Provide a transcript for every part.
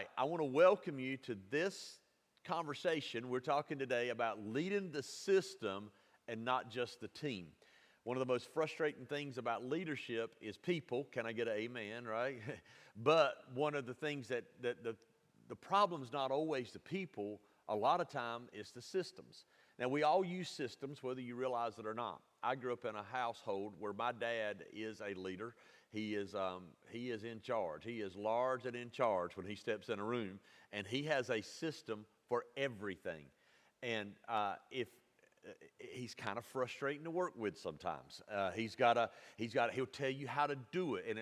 right, I want to welcome you to this conversation. We're talking today about leading the system and not just the team. One of the most frustrating things about leadership is people. Can I get an amen, right? But one of the things that the problem's not always the people. A lot of time it's the systems. Now, we all use systems, whether you realize it or not. I grew up in a household where my dad is a leader. He is in charge. He is large and in charge when he steps in a room, and he has a system for everything. And he's kind of frustrating to work with sometimes. He'll tell you how to do it, and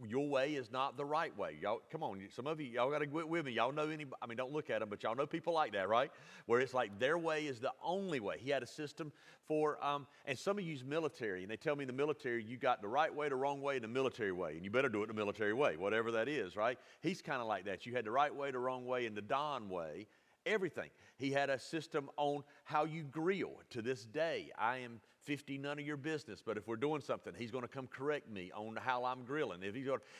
your way is not the right way. Y'all, come on, some of you, y'all got to get with me. Y'all know don't look at them, but y'all know people like that, right? Where it's like their way is the only way. He had a system for, and some of you use military, and they tell me in the military, you got the right way, the wrong way, and the military way, and you better do it the military way, whatever that is, right? He's kind of like that. You had the right way, the wrong way, and the Don way. Everything. He had a system on how you grill. To this day, I am 50, none of your business. But if we're doing something, he's going to come correct me on how I'm grilling. If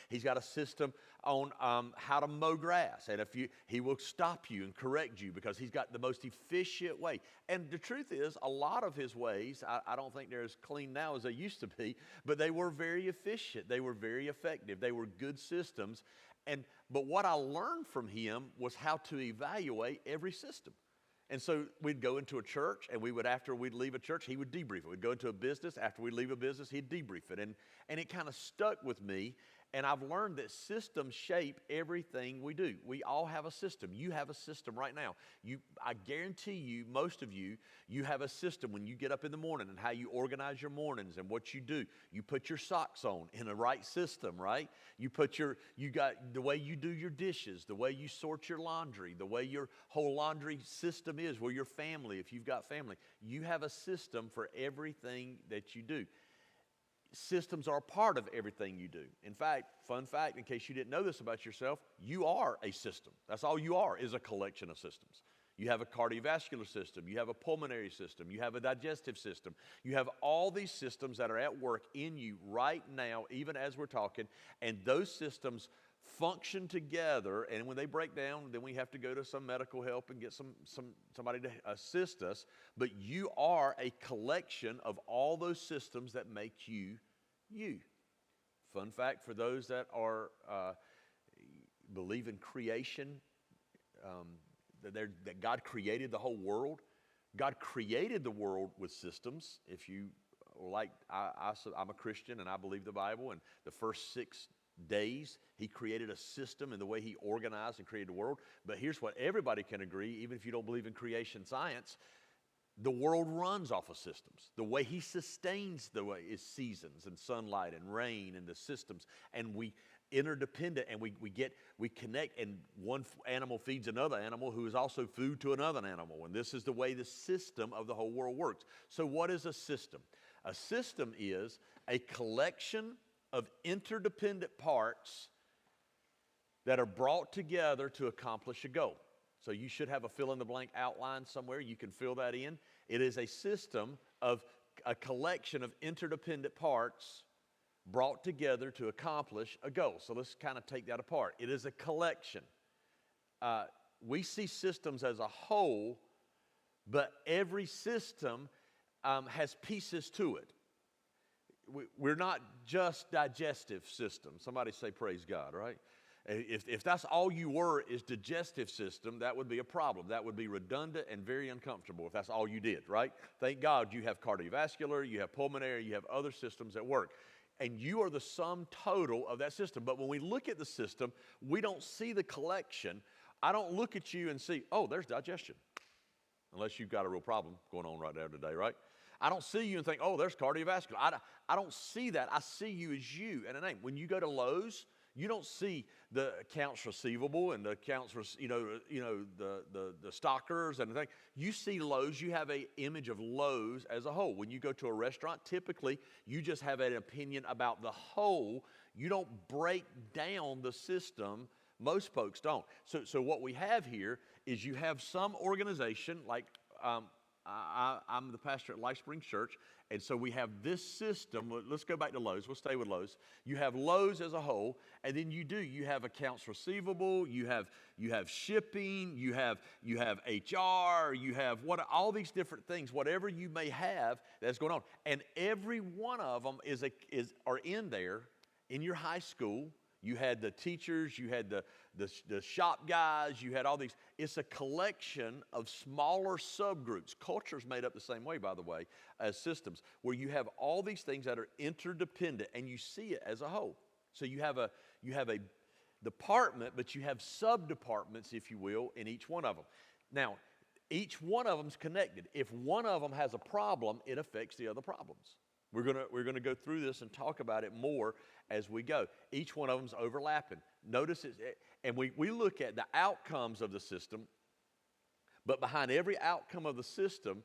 he's got a system on how to mow grass. And he will stop you and correct you because he's got the most efficient way. And the truth is, a lot of his ways, I don't think they're as clean now as they used to be, but they were very efficient. They were very effective. They were good systems. But what I learned from him was how to evaluate every system. And so we'd go into a church, and after we'd leave a church, he would debrief it. We'd go into a business. After we'd leave a business, he'd debrief it. And it kind of stuck with me. And I've learned that systems shape everything we do. We all have a system. You have a system right now. I guarantee you, most of you have a system when you get up in the morning and how you organize your mornings and what you do. You put your socks on in the right system, right? You got the way you do your dishes, the way you sort your laundry, the way your whole laundry system is, where your family, if you've got family. You have a system for everything that you do. Systems are a part of everything you do. In fact, fun fact, in case you didn't know this about yourself, you are a system. That's all you are, is a collection of systems. You have a cardiovascular system. You have a pulmonary system. You have a digestive system. You have all these systems that are at work in you right now, even as we're talking, and those systems function together, and when they break down, then we have to go to some medical help and get somebody to assist us. But you are a collection of all those systems that make you, you. Fun fact for those that believe in creation, that God created the whole world. God created the world with systems. If you like, I'm a Christian and I believe the Bible, and the first 6 days, he created a system in the way he organized and created the world. But here's what everybody can agree, even if you don't believe in creation science, the world runs off of systems. The way he sustains the way is seasons and sunlight and rain and the systems. And we interdependent, and we connect, and one animal feeds another animal who is also food to another animal. And this is the way the system of the whole world works. So what is a system? A system is a collection of interdependent parts that are brought together to accomplish a goal. So you should have a fill-in-the-blank outline somewhere. You can fill that in. It is a system of a collection of interdependent parts brought together to accomplish a goal. So let's kind of take that apart. It is a collection. We see systems as a whole, but every system has pieces to it. We're not just digestive systems. Somebody say praise God, right? If that's all you were is digestive system, that would be a problem. That would be redundant and very uncomfortable if that's all you did, right? Thank God you have cardiovascular, you have pulmonary, you have other systems at work. And you are the sum total of that system. But when we look at the system, we don't see the collection. I don't look at you and see, oh, there's digestion. Unless you've got a real problem going on right there today, right? I don't see you and think, oh, there's cardiovascular. I don't see that. I see you as you and a name. When you go to Lowe's, you don't see the accounts receivable and the accounts, the stockers and the thing. You see Lowe's, you have an image of Lowe's as a whole. When you go to a restaurant, typically you just have an opinion about the whole. You don't break down the system. Most folks don't. So what we have here is you have some organization like I'm the pastor at Life Spring Church, and so we have this system. Let's go back to Lowe's. We'll stay with Lowe's. You have Lowe's as a whole, and then you have accounts receivable, you have shipping, you have HR, you have all these different things, whatever you may have that's going on, and every one of them are in there. In your high school, you had the teachers, you had the shop guys, you had all these. It's a collection of smaller subgroups. Culture's made up the same way, by the way, as systems, where you have all these things that are interdependent, and you see it as a whole. So you have a department, but you have sub-departments, if you will, in each one of them. Now, each one of them's connected. If one of them has a problem, it affects the other problems. We're gonna go through this and talk about it more as we go. Each one of them's overlapping. Notice it, and we look at the outcomes of the system, but behind every outcome of the system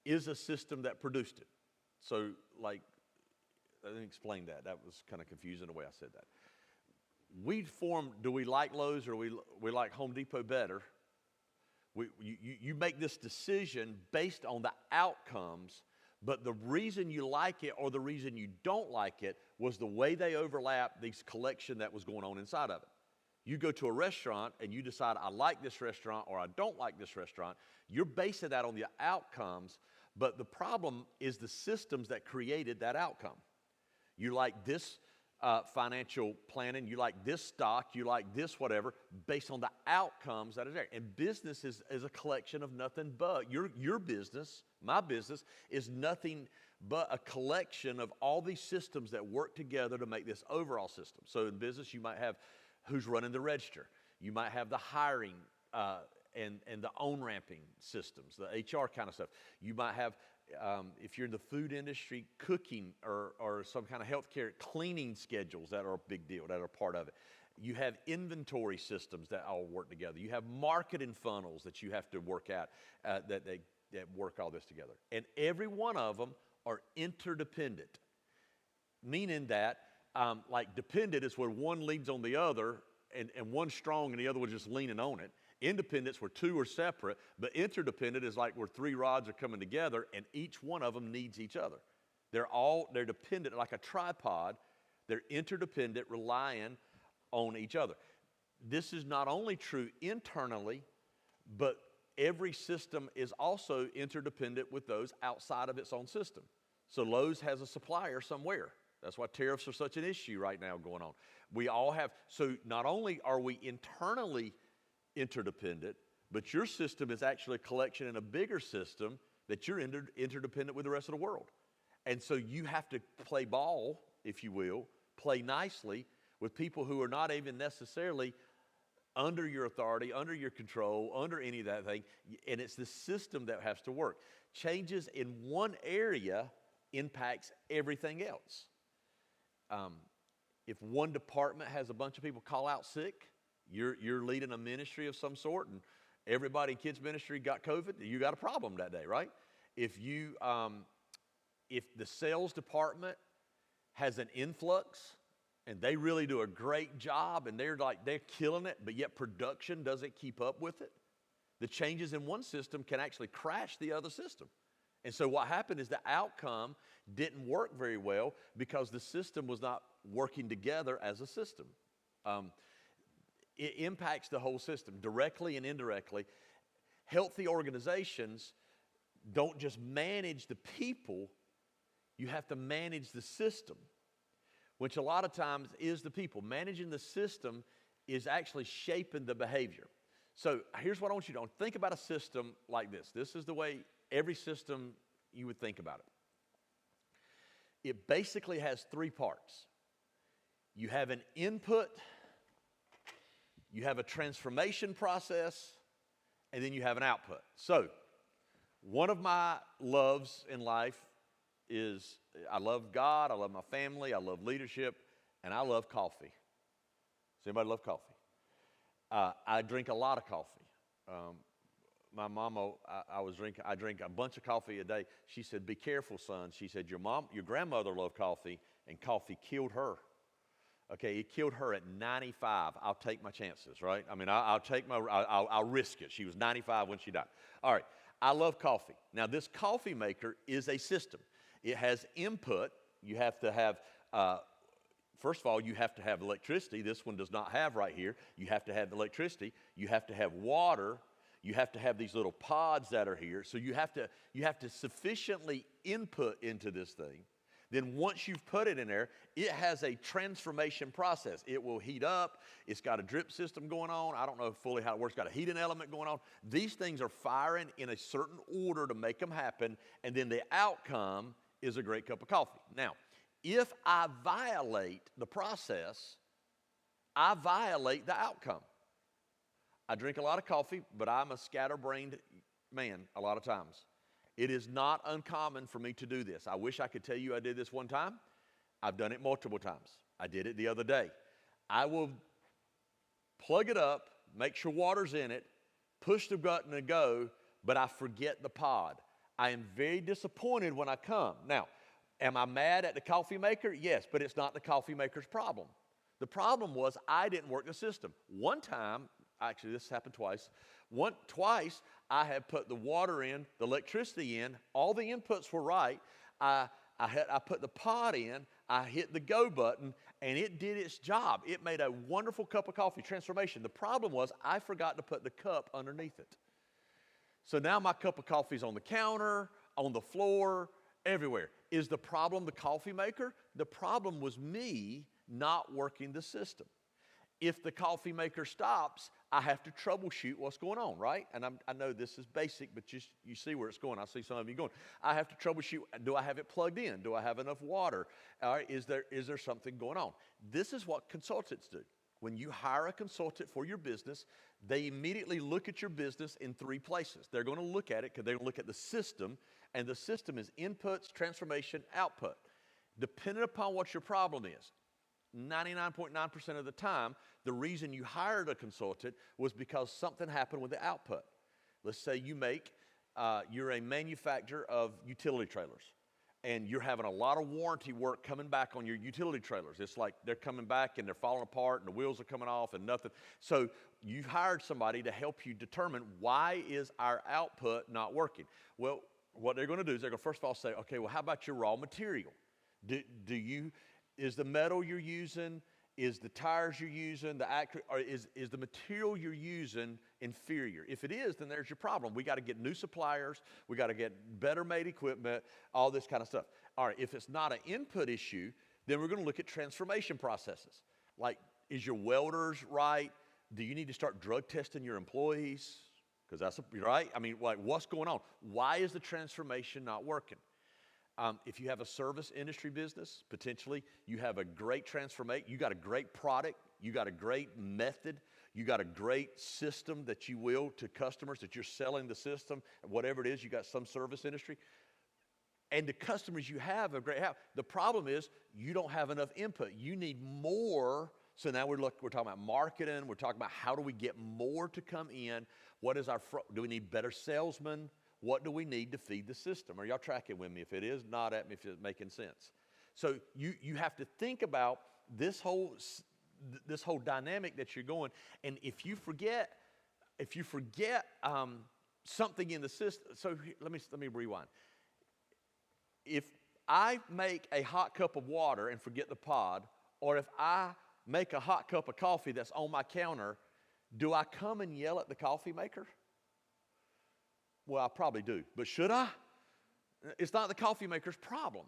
is a system that produced it. So, like, let me explain that. That was kind of confusing the way I said that. Do we like Lowe's or we like Home Depot better? You make this decision based on the outcomes. But the reason you like it or the reason you don't like it was the way they overlap this collection that was going on inside of it. You go to a restaurant and you decide, I like this restaurant or I don't like this restaurant. You're basing that on the outcomes, but the problem is the systems that created that outcome. You like this financial planning, you like this stock, you like this whatever, based on the outcomes that are there. And business is a collection of nothing but, your business, my business, is nothing but a collection of all these systems that work together to make this overall system. So in business, you might have who's running the register. You might have the hiring and the on-ramping systems, the HR kind of stuff. You might have, if you're in the food industry, cooking or some kind of healthcare, cleaning schedules that are a big deal, that are part of it. You have inventory systems that all work together. You have marketing funnels that you have to work out that work all this together. And every one of them are interdependent, meaning that like dependent is where one leans on the other and one's strong and the other one's just leaning on it. Independence where two are separate, but interdependent is like where three rods are coming together and each one of them needs each other. They're dependent like a tripod. They're interdependent, relying on each other. This is not only true internally, but every system is also interdependent with those outside of its own system. So Lowe's has a supplier somewhere. That's why tariffs are such an issue right now going on. We all have, so not only are we internally interdependent, but your system is actually a collection in a bigger system that you're interdependent with the rest of the world. And so you have to play ball, if you will, play nicely with people who are not even necessarily under your authority, under your control, under any of that thing. And it's the system that has to work. Changes in one area impacts everything else. If one department has a bunch of people call out sick, you're leading a ministry of some sort, and everybody in kids ministry got COVID, you got a problem that day, right? If the sales department has an influx and they really do a great job and they're killing it, but yet production doesn't keep up with it, the changes in one system can actually crash the other system. And so what happened is the outcome didn't work very well because the system was not working together as a system. It impacts the whole system directly and indirectly. Healthy organizations don't just manage the people, you have to manage the system, which a lot of times is the people. Managing the system is actually shaping the behavior. So here's what I want you to know. Think about a system like this. This is the way every system you would think about it. It basically has three parts. You have an input, you have a transformation process, and then you have an output. So one of my loves in life is I love God, I love my family, I love leadership, and I love coffee. Does anybody love coffee? I drink a lot of coffee. My mama, I drink a bunch of coffee a day. She said, "Be careful, son." She said, your grandmother loved coffee, and coffee killed her. Okay, it killed her at 95. I'll take my chances, right? I mean, I'll risk it. She was 95 when she died. All right, I love coffee. Now, this coffee maker is a system. It has input. You have to have, first of all, you have to have electricity. This one does not have right here. You have to have electricity. You have to have water. You have to have these little pods that are here. So you have to sufficiently input into this thing. Then once you've put it in there, it has a transformation process. It will heat up. It's got a drip system going on. I don't know fully how it works. It's got a heating element going on. These things are firing in a certain order to make them happen, and then the outcome is a great cup of coffee. Now, if I violate the process, I violate the outcome. I drink a lot of coffee, but I'm a scatterbrained man a lot of times. It is not uncommon for me to do this. I wish I could tell you I did this one time. I've done it multiple times. I did it the other day. I will plug it up, make sure water's in it, push the button and go, but I forget the pod. I am very disappointed when I come. Now, am I mad at the coffee maker? Yes, but it's not the coffee maker's problem. The problem was I didn't work the system. One time, actually this happened twice. Twice I had put the water in, the electricity in, all the inputs were right. I put the pod in, I hit the go button, and it did its job. It made a wonderful cup of coffee, transformation. The problem was I forgot to put the cup underneath it. So now my cup of coffee is on the counter, on the floor, everywhere. Is the problem the coffee maker? The problem was me not working the system. If the coffee maker stops, I have to troubleshoot what's going on, right? And I know this is basic, but you see where it's going. I see some of you going. I have to troubleshoot. Do I have it plugged in? Do I have enough water? Is there something going on? This is what consultants do. When you hire a consultant for your business, they immediately look at your business in three places. They're going to look at it because they're going to look at the system, and the system is inputs, transformation, output. Depending upon what your problem is, 99.9% of the time, the reason you hired a consultant was because something happened with the output. Let's say you're a manufacturer of utility trailers, and you're having a lot of warranty work coming back on your utility trailers. It's like they're coming back and they're falling apart and the wheels are coming off and nothing. So you've hired somebody to help you determine why is our output not working. Well, what they're going to do is they're going to first of all say, okay, well, how about your raw material? Is the metal you're using, is the tires you're using, or is the material you're using inferior? If it is, then there's your problem. We got to get new suppliers. We got to get better made equipment, all this kind of stuff. All right, if it's not an input issue, then we're going to look at transformation processes. Like, is your welders right? Do you need to start drug testing your employees? Because that's right. I mean, like, what's going on? Why is the transformation not working? If you have a service industry business, potentially, you have a great transformation, you got a great product, you got a great method, you got a great system that you will to customers, that you're selling the system, whatever it is, you got some service industry. And the customers you have a great help. The problem is you don't have enough input. You need more. So now we're talking about marketing. We're talking about how do we get more to come in? Do we need better salesmen? What do we need to feed the system? Are y'all tracking with me? If it is, nod at me if it's making sense. So you have to think about this whole dynamic that you're going. And if you forget something in the system, so let me rewind. If I make a hot cup of water and forget the pod, or if I make a hot cup of coffee that's on my counter, do I come and yell at the coffee maker? Well, I probably do, but should I? It's not the coffee maker's problem.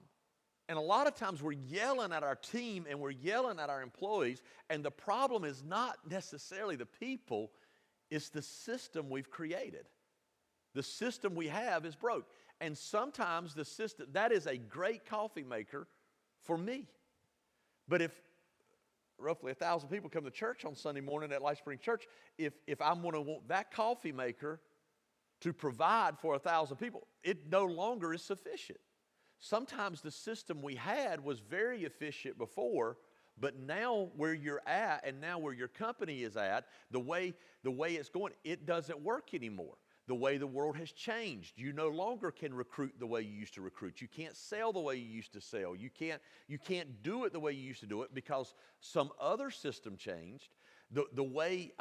And a lot of times we're yelling at our team and we're yelling at our employees, and the problem is not necessarily the people, it's the system we've created. The system we have is broke. And sometimes the system, that is a great coffee maker for me. But if roughly 1,000 people come to church on Sunday morning at Life Spring Church, if I'm going to want that coffee maker to provide for 1,000 people, it no longer is sufficient. Sometimes the system we had was very efficient before, but now where you're at and now where your company is at, the way it's going, it doesn't work anymore. The way the world has changed. You no longer can recruit the way you used to recruit. You can't sell the way you used to sell. You can't do it the way you used to do it because some other system changed. The way,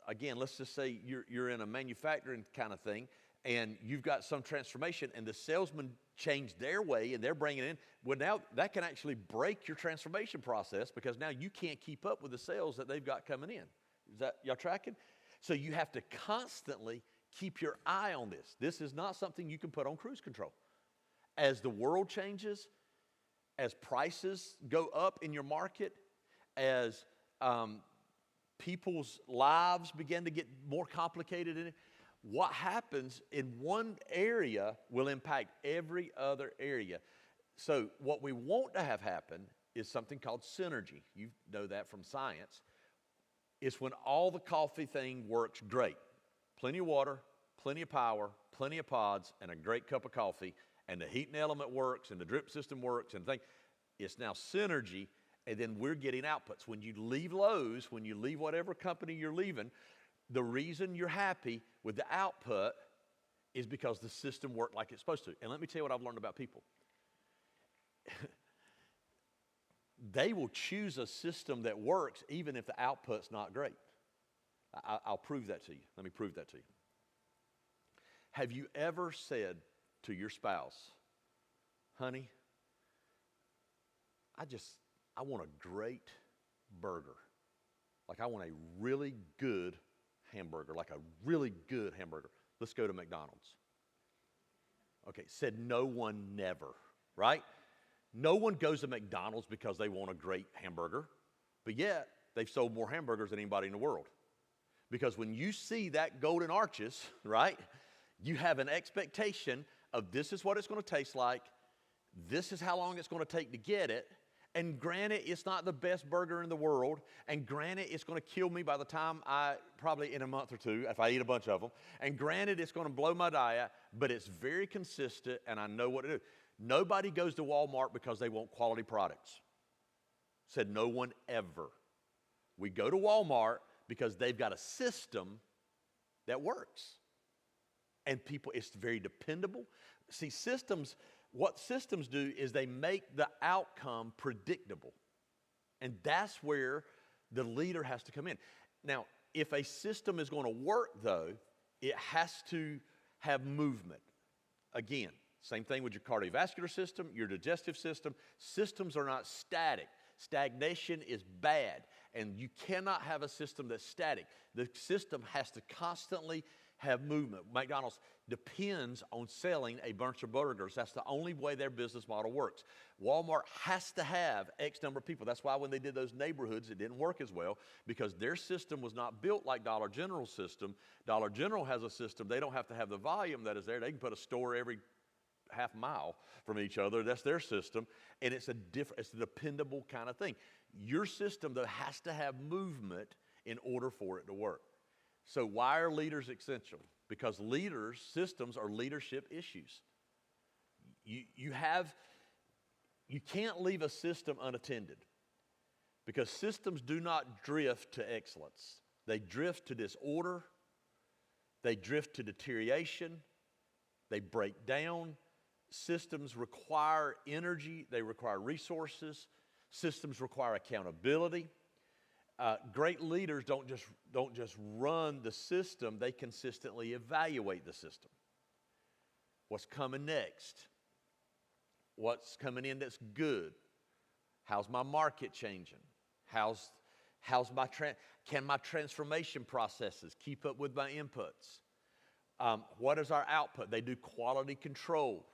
again, let's just say you're in a manufacturing kind of thing, and you've got some transformation, and the salesman changed their way, and they're bringing it in. Well, now that can actually break your transformation process because now you can't keep up with the sales that they've got coming in. Is that, y'all tracking? So you have to constantly keep your eye on this. This is not something you can put on cruise control. As the world changes, as prices go up in your market, as people's lives begin to get more complicated in it, what happens in one area will impact every other area. So what we want to have happen is something called synergy. You know that from science. It's when all the coffee thing works great. Plenty of water, plenty of power, plenty of pods, and a great cup of coffee, and the heating element works, and the drip system works, and things. It's now synergy, and then we're getting outputs. When you leave Lowe's, when you leave whatever company you're leaving, the reason you're happy with the output is because the system worked like it's supposed to. And let me tell you what I've learned about people. They will choose a system that works even if the output's not great. I'll prove that to you. Let me prove that to you. Have you ever said to your spouse, honey, I want a great burger. Like I want a really good hamburger, like a really good hamburger. Let's go to McDonald's. Okay, said no one never, right? No one goes to McDonald's because they want a great hamburger, but yet they've sold more hamburgers than anybody in the world. Because when you see that golden arches, right, you have an expectation of this is what it's going to taste like, this is how long it's going to take to get it, and granted, it's not the best burger in the world, and granted, it's going to kill me by the time probably in a month or two, if I eat a bunch of them, and granted, it's going to blow my diet, but it's very consistent, and I know what to do. Nobody goes to Walmart because they want quality products. Said no one ever. We go to Walmart because they've got a system that works. And people, it's very dependable. See, what systems do is they make the outcome predictable. And that's where the leader has to come in. Now, if a system is going to work, though, it has to have movement. Again, same thing with your cardiovascular system, your digestive system. Systems are not static. Stagnation is bad, and you cannot have a system that's static. The system has to constantly have movement. McDonald's depends on selling a bunch of burgers. That's the only way their business model works. Walmart has to have X number of people. That's why when they did those neighborhoods, it didn't work as well, because their system was not built like Dollar General's system. Dollar General has a system. They don't have to have the volume that is there. They can put a store every half mile from each other. That's their system, and it's a dependable kind of thing. Your system, though, has to have movement in order for it to work. So why are leaders essential? Because systems are leadership issues. You can't leave a system unattended, because systems do not drift to excellence. They drift to disorder. They drift to deterioration. They break down. Systems require energy. They require resources. Systems require accountability. Great leaders don't just run the system. They consistently evaluate the system. What's coming next? What's coming in that's good? How's my market changing? Can my transformation processes keep up with my inputs? What is our output? They do quality control.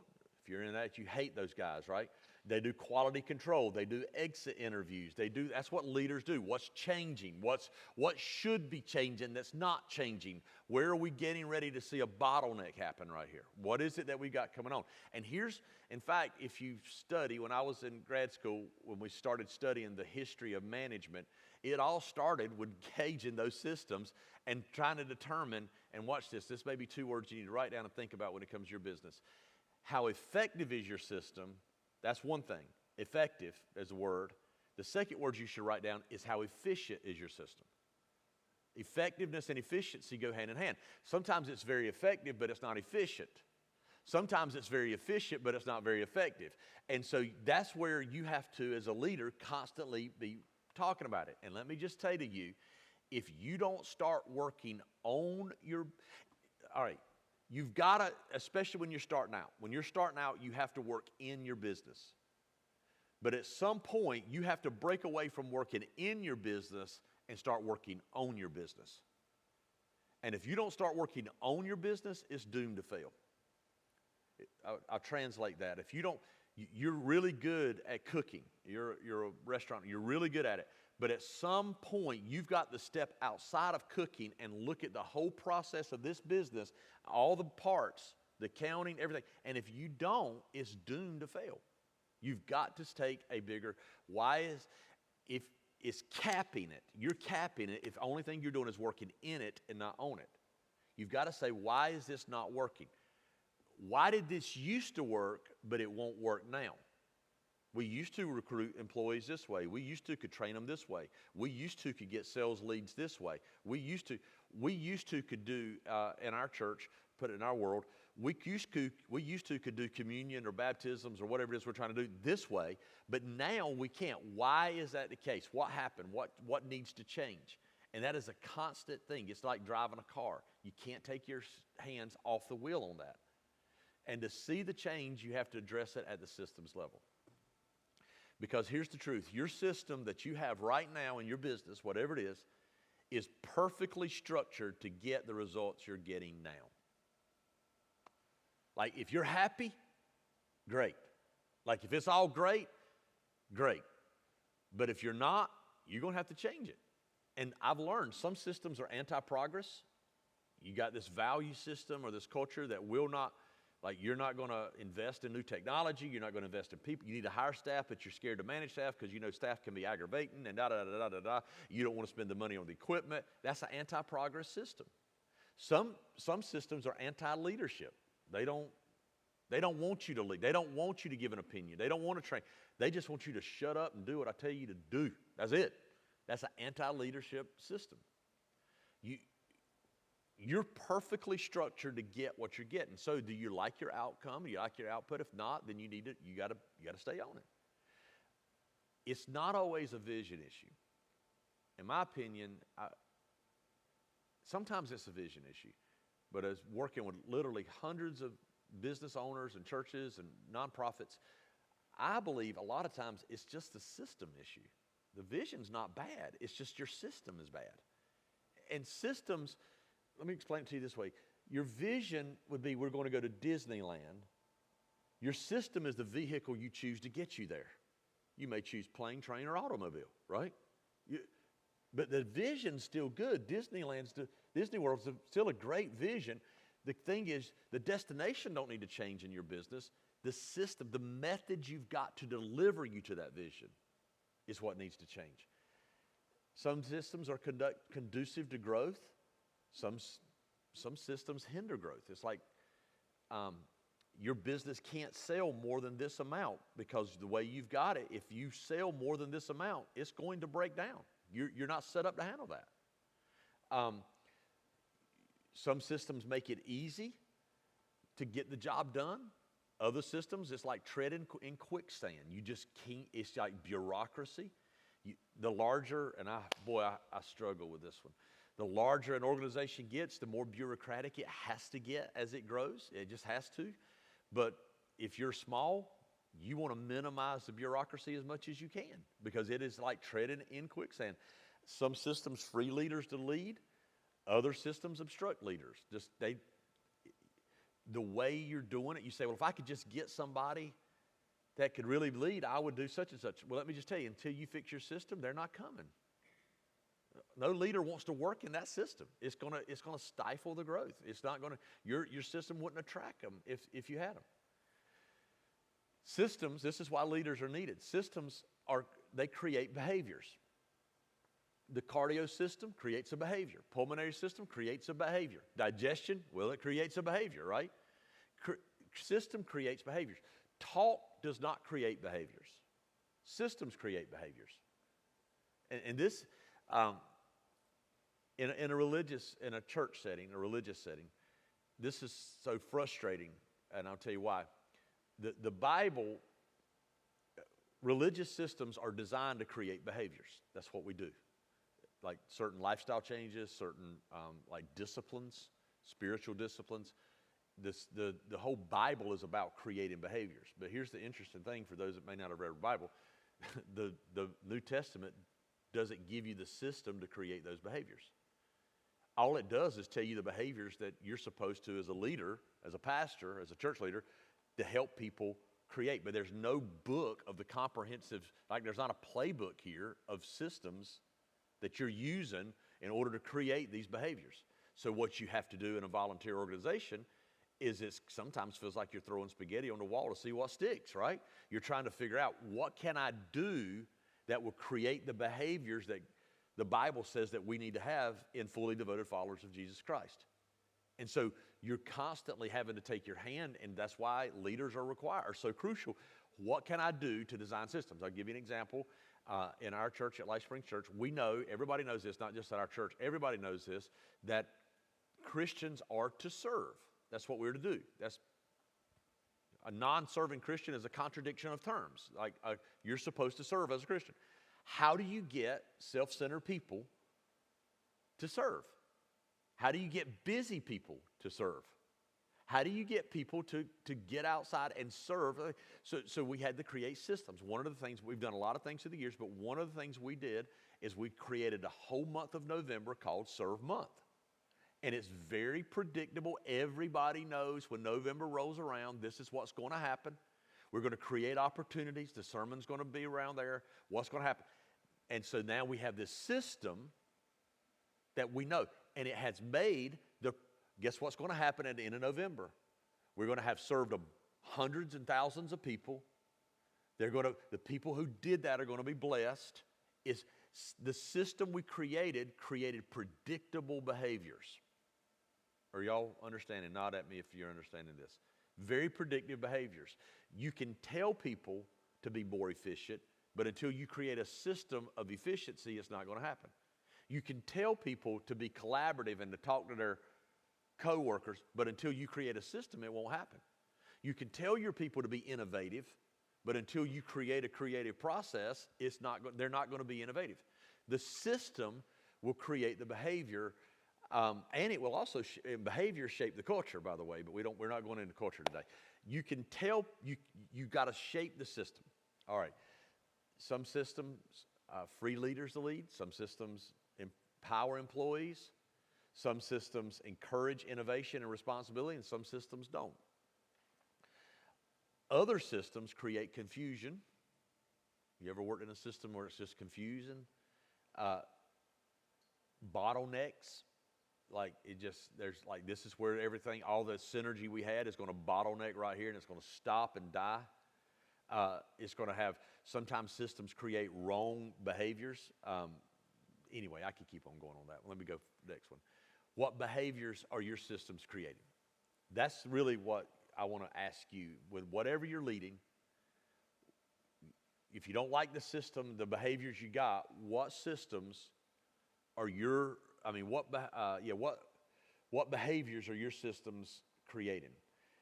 If you're in that, you hate those guys, right? They do quality control. They do exit interviews. That's what leaders do. What's changing? What should be changing that's not changing? Where are we getting ready to see a bottleneck happen right here? What is it that we got coming on? And in fact, if you study, when I was in grad school, when we started studying the history of management, it all started with gauging those systems and trying to determine, and watch this may be 2 words you need to write down and think about when it comes to your business. How effective is your system? That's one thing. Effective is a word. The second word you should write down is how efficient is your system. Effectiveness and efficiency go hand in hand. Sometimes it's very effective, but it's not efficient. Sometimes it's very efficient, but it's not very effective. And so that's where you have to, as a leader, constantly be talking about it. And let me just say to you, if you don't start working on all right, You've got to, especially when you're starting out. When you're starting out, you have to work in your business. But at some point, you have to break away from working in your business and start working on your business. And if you don't start working on your business, it's doomed to fail. I'll translate that. If you don't, you're really good at cooking. You're a restaurant. You're really good at it. But at some point, you've got to step outside of cooking and look at the whole process of this business, all the parts, the accounting, everything. And if you don't, it's doomed to fail. You've got to take a bigger, if it's capping it. You're capping it if the only thing you're doing is working in it and not on it. You've got to say, why is this not working? Why did this used to work, but it won't work now? We used to recruit employees this way. We used to could train them this way. We used to could get sales leads this way. We used to could do in our church, put it in our world, we used to could do communion or baptisms or whatever it is we're trying to do this way, but now we can't. Why is that the case? What happened? What needs to change? And that is a constant thing. It's like driving a car. You can't take your hands off the wheel on that. And to see the change, you have to address it at the systems level. Because here's the truth. Your system that you have right now in your business, whatever it is perfectly structured to get the results you're getting now. Like if you're happy, great. Like if it's all great, great. But if you're not, you're going to have to change it. And I've learned some systems are anti-progress. You got this value system or this culture that will not, like you're not going to invest in new technology. You're not going to invest in people. You need to hire staff, but you're scared to manage staff because you know staff can be aggravating and da-da-da-da-da-da. You don't want to spend the money on the equipment. That's an anti-progress system. Some systems are anti-leadership. They don't want you to lead. They don't want you to give an opinion. They don't want to train. They just want you to shut up and do what I tell you to do. That's it. That's an anti-leadership system. You're perfectly structured to get what you're getting. So do you like your outcome? Do you like your output? If not, then you got to stay on it. It's not always a vision issue. In my opinion, sometimes it's a vision issue. But as working with literally hundreds of business owners and churches and nonprofits, I believe a lot of times it's just a system issue. The vision's not bad. It's just your system is bad. And systems, let me explain it to you this way. Your vision would be we're going to go to Disneyland. Your system is the vehicle you choose to get you there. You may choose plane, train, or automobile, right? But the vision's still good. Disney World's still a great vision. The thing is, the destination don't need to change in your business. The system, the method you've got to deliver you to that vision is what needs to change. Some systems are conducive to growth. Some systems hinder growth. It's like your business can't sell more than this amount because the way you've got it, if you sell more than this amount, it's going to break down. You're not set up to handle that. Some systems make it easy to get the job done. Other systems, it's like treading in quicksand. You just can't, it's like bureaucracy. The larger, and I struggle with this one. The larger an organization gets, the more bureaucratic it has to get as it grows. It just has to. But if you're small, you want to minimize the bureaucracy as much as you can because it is like treading in quicksand. Some systems free leaders to lead. Other systems obstruct leaders. The way you're doing it, you say, well, if I could just get somebody that could really lead, I would do such and such. Well, let me just tell you, until you fix your system, they're not coming. No leader wants to work in that system. It's gonna stifle the growth. It's not gonna. Your system wouldn't attract them if you had them. Systems. This is why leaders are needed. Systems they create behaviors. The cardio system creates a behavior. Pulmonary system creates a behavior. Digestion, well, it creates a behavior, right? System creates behaviors. Talk does not create behaviors. Systems create behaviors. And this, in a church setting, a religious setting, this is so frustrating, and I'll tell you why. The Bible, religious systems are designed to create behaviors. That's what we do. Like certain lifestyle changes, certain like disciplines, spiritual disciplines. the whole Bible is about creating behaviors. But here's the interesting thing for those that may not have read the Bible. The New Testament doesn't give you the system to create those behaviors. All it does is tell you the behaviors that you're supposed to, as a leader, as a pastor, as a church leader, to help people create. But there's no book of the comprehensive, like there's not a playbook here of systems that you're using in order to create these behaviors. So what you have to do in a volunteer organization is it sometimes feels like you're throwing spaghetti on the wall to see what sticks, right? You're trying to figure out, what can I do that will create the behaviors that the Bible says that we need to have in fully devoted followers of Jesus Christ. And so you're constantly having to take your hand, and that's why leaders are so crucial. What can I do to design systems? I'll give you an example. In our church at Life Springs Church, we know, everybody knows this, not just at our church, everybody knows this, that Christians are to serve. That's what we're to do. That's a non-serving Christian is a contradiction of terms. Like you're supposed to serve as a Christian. How do you get self-centered people to serve? How do you get busy people to serve? How do you get people to get outside and serve? So we had to create systems. One of the things, we've done a lot of things through the years, but one of the things we did is we created a whole month of November called Serve Month. And it's very predictable. Everybody knows when November rolls around, this is what's going to happen. We're going to create opportunities. The sermon's going to be around there. What's going to happen? And so now we have this system that we know. And it has made guess what's going to happen at the end of November? We're going to have served hundreds and thousands of people. The people who did that are going to be blessed. The system we created predictable behaviors. Are y'all understanding? Nod at me if you're understanding this. Very predictive behaviors. You can tell people to be more efficient, but until you create a system of efficiency, it's not going to happen. You can tell people to be collaborative and to talk to their co-workers, but until you create a system, it won't happen. You can tell your people to be innovative, but until you create a creative process, they're not going to be innovative. The system will create the behavior, and it will also behavior shape the culture, by the way. But we're not going into culture today. You can tell you got to shape the system. All right. Some systems free leaders to lead. Some systems empower employees. Some systems encourage innovation and responsibility, and some systems don't. Other systems create confusion. You ever worked in a system where it's just confusing? Bottlenecks. This is where everything, all the synergy we had is going to bottleneck right here, and it's going to stop and die. It's going to have, sometimes systems create wrong behaviors. Anyway, I could keep on going on that. Let me go to the next one. What behaviors are your systems creating? That's really what I want to ask you. With whatever you're leading, if you don't like the system, the behaviors you got, what systems are what behaviors are your systems creating?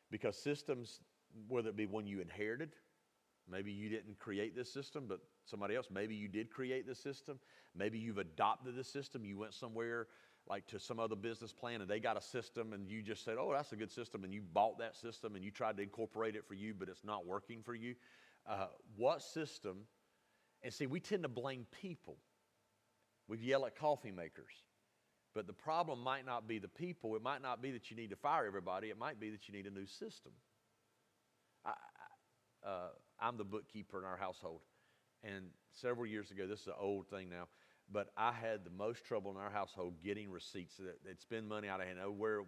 Because systems, whether it be one you inherited, maybe you didn't create this system, but somebody else, maybe you did create this system. Maybe you've adopted this system. You went somewhere like to some other business plan and they got a system and you just said, oh, that's a good system, and you bought that system and you tried to incorporate it for you, but it's not working for you. What system? And see, we tend to blame people. We yell at coffee makers. But the problem might not be the people. It might not be that you need to fire everybody. It might be that you need a new system. I'm the bookkeeper in our household. And several years ago, this is an old thing now, but I had the most trouble in our household getting receipts. They'd spend money out of hand, know where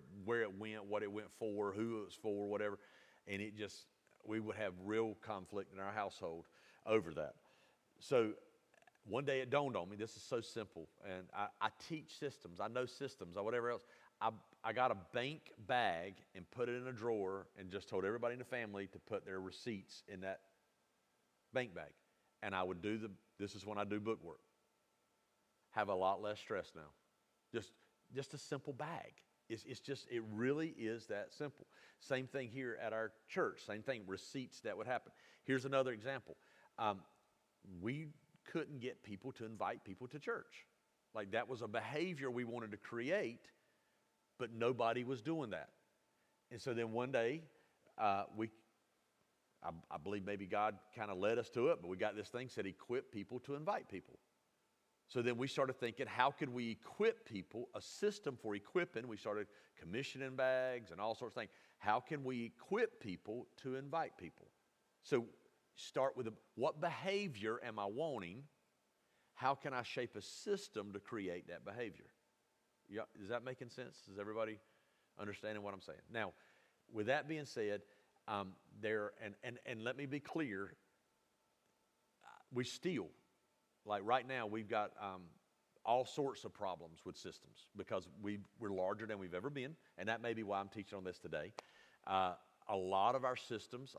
it went, what it went for, who it was for, whatever. And we would have real conflict in our household over that. So one day it dawned on me, this is so simple. And I teach systems. I know systems or whatever else. I got a bank bag and put it in a drawer and just told everybody in the family to put their receipts in that bank bag. And I would this is when I do book work. Have a lot less stress now. Just a simple bag. It really is that simple. Same thing here at our church. Same thing, receipts that would happen. Here's another example. We couldn't get people to invite people to church. Like that was a behavior we wanted to create, but nobody was doing that. And so then one day, I believe maybe God kind of led us to it, but we got this thing said equip people to invite people. So then we started thinking, how could we equip people, a system for equipping. We started commissioning bags and all sorts of things. How can we equip people to invite people? So start with what behavior am I wanting? How can I shape a system to create that behavior? Yeah, is that making sense? Is everybody understanding what I'm saying? Now, with that being said, and let me be clear, we still, like right now, we've got all sorts of problems with systems because we're larger than we've ever been, and that may be why I'm teaching on this today. A lot of our systems,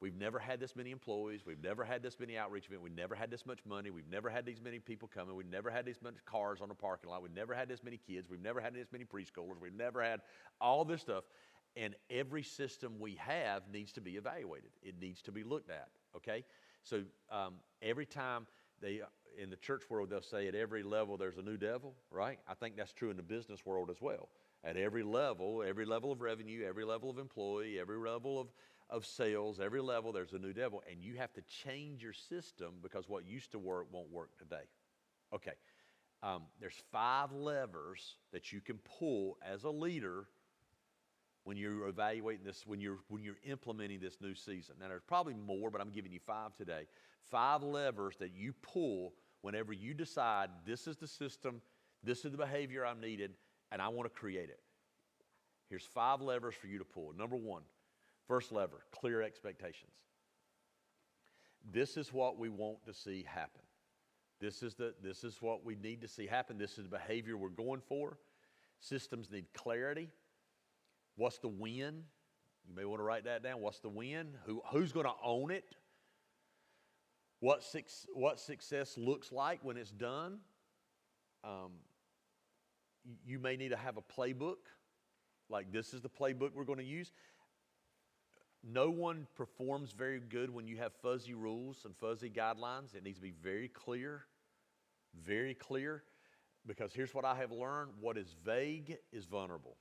we've never had this many employees, we've never had this many outreach events, we've never had this much money, we've never had these many people coming, we've never had this many cars on the parking lot, we've never had this many kids, we've never had this many preschoolers, we've never had all this stuff. And every system we have needs to be evaluated. It needs to be looked at, okay? So every time in the church world, they'll say at every level there's a new devil, right? I think that's true in the business world as well. At every level of revenue, every level of employee, every level of sales, every level there's a new devil. And you have to change your system because what used to work won't work today. Okay, there's 5 levers that you can pull as a leader when you're evaluating this, when you're implementing this new season. Now, there's probably more, but I'm giving you 5 today. 5 levers that you pull whenever you decide this is the system, this is the behavior I'm needed, and I want to create it. Here's 5 levers for you to pull. Number 1, first lever, clear expectations. This is what we want to see happen. This is what we need to see happen. This is the behavior we're going for. Systems need clarity. What's the win? You may want to write that down. What's the win? Who's going to own it? What success looks like when it's done? You may need to have a playbook. Like, this is the playbook we're going to use. No one performs very good when you have fuzzy rules and fuzzy guidelines. It needs to be very clear, because here's what I have learned. What is vague is vulnerable.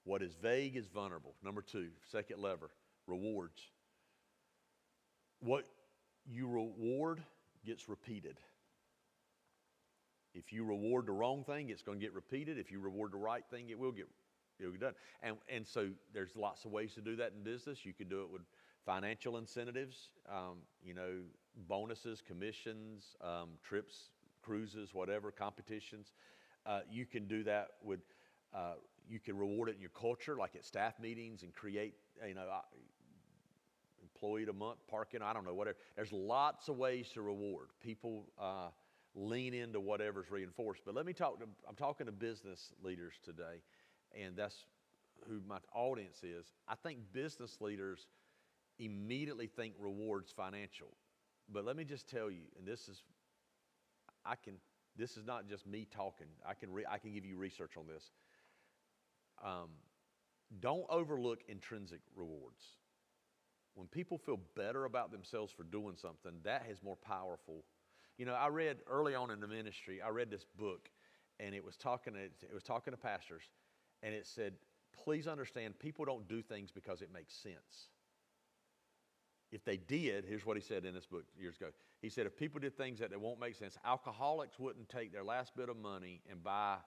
What is vague is vulnerable. Number 2, second lever, rewards. What you reward gets repeated. If you reward the wrong thing, it's going to get repeated. If you reward the right thing, it'll get done. And so there's lots of ways to do that in business. You can do it with financial incentives, bonuses, commissions, trips, cruises, whatever, competitions. You can do that with, you can reward it in your culture, like at staff meetings, and create, employee of the month, parking, I don't know, whatever. There's lots of ways to reward. People lean into whatever's reinforced. But I'm talking to business leaders today, and that's who my audience is. I think business leaders immediately think rewards financial. But let me just tell you, and this is not just me talking. I can give you research on this. Don't overlook intrinsic rewards. When people feel better about themselves for doing something, that is more powerful. I read early on in the ministry, I read this book, and it was talking to pastors, and it said, please understand, people don't do things because it makes sense. If they did, here's what he said in this book years ago. He said, if people did things that won't make sense, alcoholics wouldn't take their last bit of money and buy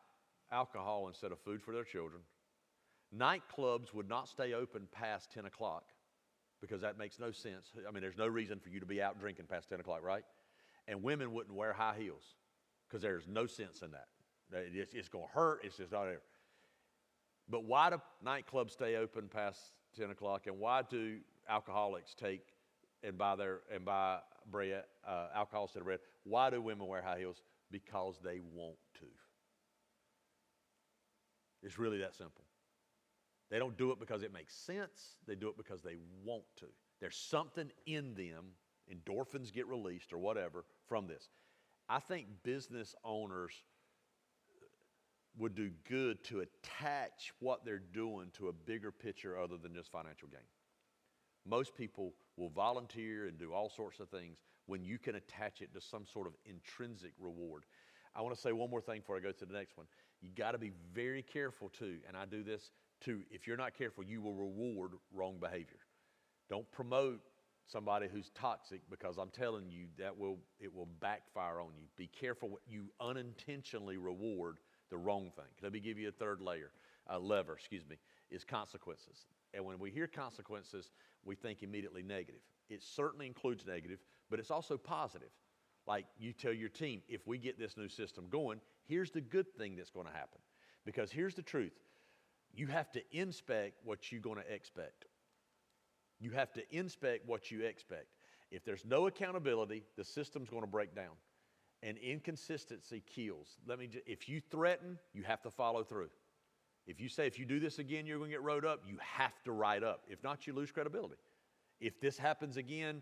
alcohol instead of food for their children. Nightclubs would not stay open past 10 o'clock because that makes no sense. I mean, there's no reason for you to be out drinking past 10 o'clock, right? And women wouldn't wear high heels because there's no sense in that. It's going to hurt. It's just not there. But why do nightclubs stay open past 10 o'clock, and why do alcoholics take and buy bread, alcohol instead of bread? Why do women wear high heels? Because they want to. It's really that simple. They don't do it because it makes sense. They do it because they want to. There's something in them, endorphins get released or whatever from this. I think business owners would do good to attach what they're doing to a bigger picture other than just financial gain. Most people will volunteer and do all sorts of things when you can attach it to some sort of intrinsic reward. I want to say one more thing before I go to the next one. You got to be very careful too, and I do this if you're not careful, you will reward wrong behavior. Don't promote somebody who's toxic, because I'm telling you it will backfire on you. Be careful what you unintentionally reward the wrong thing. Let me give you a third lever, is consequences. And when we hear consequences, we think immediately negative. It certainly includes negative, but it's also positive. Like you tell your team, if we get this new system going, here's the good thing that's going to happen. Because here's the truth. You have to inspect what you're going to expect. You have to inspect what you expect. If there's no accountability, the system's going to break down. And inconsistency kills. If you threaten, you have to follow through. If you say, if you do this again, you're going to get wrote up, you have to write up. If not, you lose credibility. If this happens again,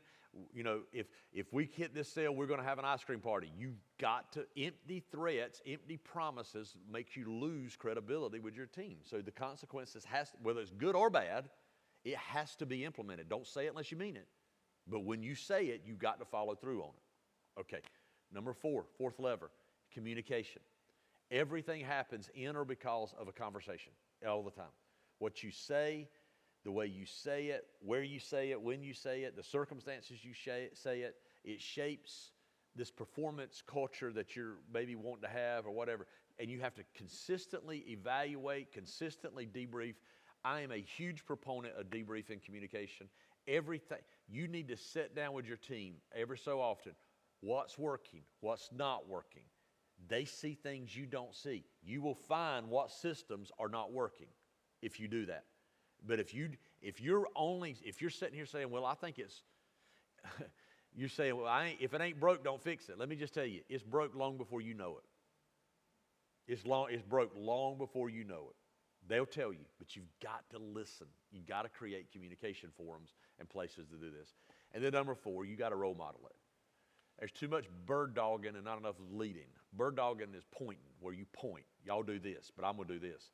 if we hit this sale, we're going to have an ice cream party. You've got to, empty threats, empty promises make you lose credibility with your team. So the consequences whether it's good or bad, it has to be implemented. Don't say it unless you mean it. But when you say it, you've got to follow through on it. Okay, number fourth lever, communication. Everything happens in or because of a conversation all the time. What you say, the way you say it, where you say it, when you say it, the circumstances you say it, it shapes this performance culture that you're maybe wanting to have or whatever. And you have to consistently evaluate, consistently debrief. I am a huge proponent of debriefing communication. Everything, you need to sit down with your team every so often. What's working? What's not working? They see things you don't see. You will find what systems are not working if you do that. But if you're sitting here saying, well, I think it's, you're saying, well, if it ain't broke, don't fix it. Let me just tell you, it's broke long before you know it. It's broke long before you know it. They'll tell you, but you've got to listen. You've got to create communication forums and places to do this. And then number 4, you got to role model it. There's too much bird dogging and not enough leading. Bird dogging is pointing, where you point. Y'all do this, but I'm going to do this.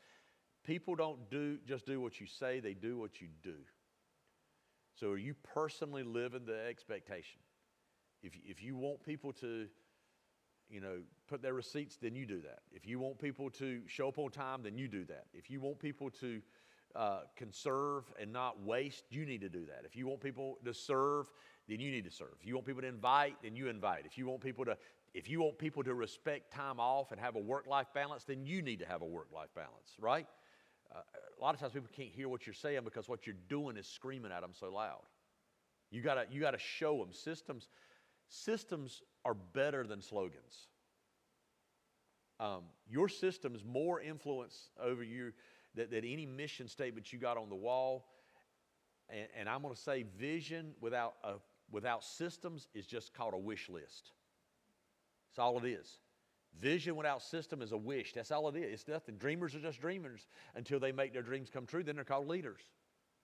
People don't just do what you say, they do what you do. So are you personally living the expectation? If you want people to, put their receipts, then you do that. If you want people to show up on time, then you do that. If you want people to conserve and not waste, you need to do that. If you want people to serve, then you need to serve. If you want people to invite, then you invite. If you want people to respect time off and have a work-life balance, then you need to have a work-life balance, right? A lot of times people can't hear what you're saying because what you're doing is screaming at them so loud. You gotta show them. Systems are better than slogans. Your system is more influence over you than any mission statement you got on the wall. And I'm going to say vision without systems is just called a wish list. That's all it is. Vision without system is a wish. That's all it is. It's nothing. Dreamers are just dreamers until they make their dreams come true. Then they're called leaders.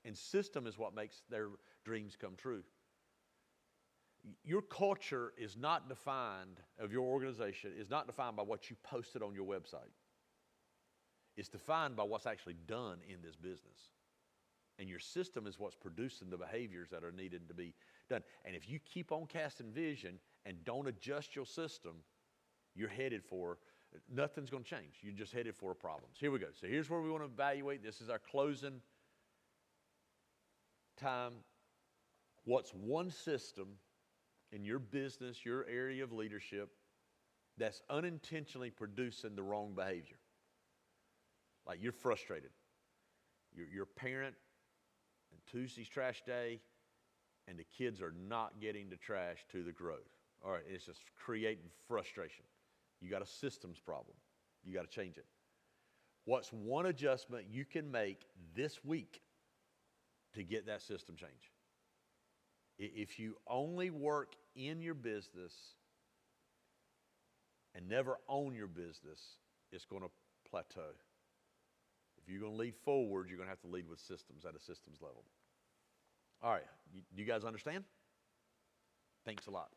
And system is what makes their dreams come true. Your culture is not defined, of your organization, is not defined by what you posted on your website. It's defined by what's actually done in this business. And your system is what's producing the behaviors that are needed to be done. And if you keep on casting vision and don't adjust your system, you're headed for, nothing's going to change. You're just headed for problems. Here we go. So here's where we want to evaluate. This is our closing time. What's one system in your business, your area of leadership, that's unintentionally producing the wrong behavior? Like you're frustrated. You're a parent, and Tuesday's trash day, and the kids are not getting the trash to the grove. All right, it's just creating frustration. You got a systems problem. You got to change it. What's one adjustment you can make this week to get that system change? If you only work in your business and never own your business, it's going to plateau. If you're going to lead forward, you're going to have to lead with systems at a systems level. All right, you guys understand? Thanks a lot.